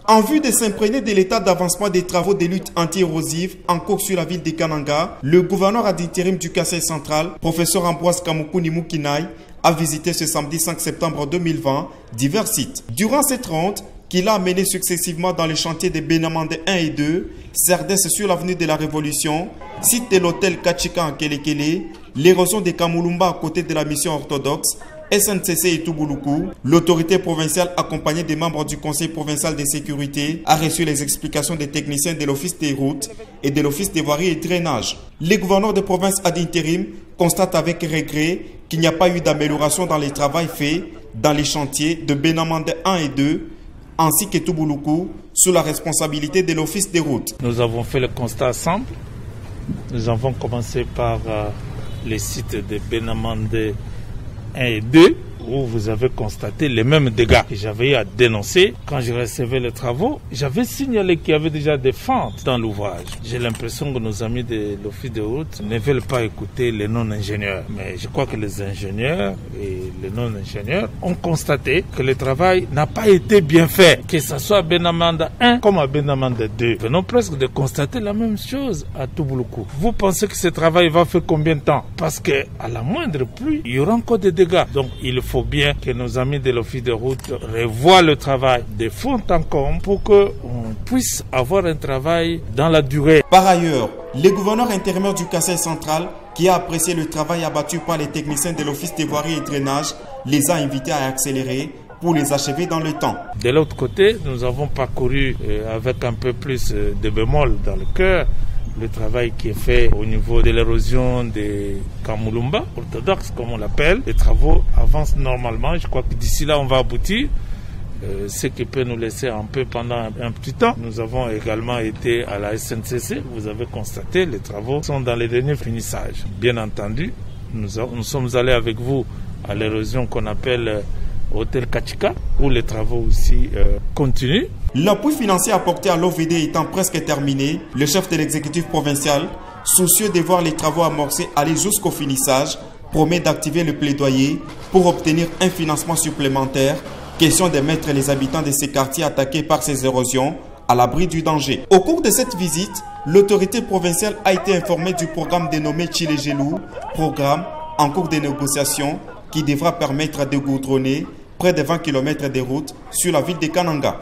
En vue de s'imprégner de l'état d'avancement des travaux de lutte anti-érosive en cours sur la ville de Kananga, le gouverneur ad intérim du Kasaï central, professeur Ambroise Kamukuni Mukinai, a visité ce samedi 5 septembre 2020 divers sites. Durant cette ronde, qu'il a mené successivement dans les chantiers de Benamande 1 et 2, Cerdes sur l'avenue de la Révolution, site de l'hôtel Kachika en Kelekele, l'érosion des Kamulumba à côté de la mission orthodoxe, SNCC et Toubouloukou, l'autorité provinciale accompagnée des membres du Conseil provincial de sécurité a reçu les explications des techniciens de l'Office des routes et de l'Office des voiries et drainage. Les gouverneurs de province ad intérim constatent avec regret qu'il n'y a pas eu d'amélioration dans les travaux faits dans les chantiers de Benamande 1 et 2, ainsi que Toubouloukou, sous la responsabilité de l'Office des routes. Nous avons fait le constat ensemble. Nous avons commencé par les sites de Benamande 1 et 2, où vous avez constaté les mêmes dégâts que j'avais à dénoncer. Quand je recevais les travaux, j'avais signalé qu'il y avait déjà des fentes dans l'ouvrage. J'ai l'impression que nos amis de l'Office de route ne veulent pas écouter les non-ingénieurs. Mais je crois que les ingénieurs et les non-ingénieurs ont constaté que le travail n'a pas été bien fait, que ce soit à Benamande 1 comme à Benamande 2. Nous venons presque de constater la même chose à Toubouloukou. Vous pensez que ce travail va faire combien de temps? Parce qu'à la moindre pluie, il y aura encore des dégâts. Donc il faut bien que nos amis de l'Office de route revoient le travail de fond en comble pour qu'on puisse avoir un travail dans la durée. Par ailleurs, le gouverneur intérimaire du Kasaï central, qui a apprécié le travail abattu par les techniciens de l'Office des voiries et drainage, les a invités à accélérer pour les achever dans le temps. De l'autre côté, nous avons parcouru avec un peu plus de bémol dans le cœur le travail qui est fait au niveau de l'érosion des Kamulumba, orthodoxes comme on l'appelle. Les travaux avancent normalement. Je crois que d'ici là, on va aboutir. Ce qui peut nous laisser un peu pendant un petit temps. Nous avons également été à la SNCC. Vous avez constaté, les travaux sont dans les derniers finissages. Bien entendu, nous sommes allés avec vous à l'érosion qu'on appelle Hôtel Kachika, où les travaux aussi continuent. L'appui financier apporté à l'OVD étant presque terminé, le chef de l'exécutif provincial, soucieux de voir les travaux amorcés aller jusqu'au finissage, promet d'activer le plaidoyer pour obtenir un financement supplémentaire, question de mettre les habitants de ces quartiers attaqués par ces érosions à l'abri du danger. Au cours de cette visite, l'autorité provinciale a été informée du programme dénommé Chile-Gelou, programme en cours de négociation qui devra permettre de goudronner près de 20 km de route sur la ville de Kananga.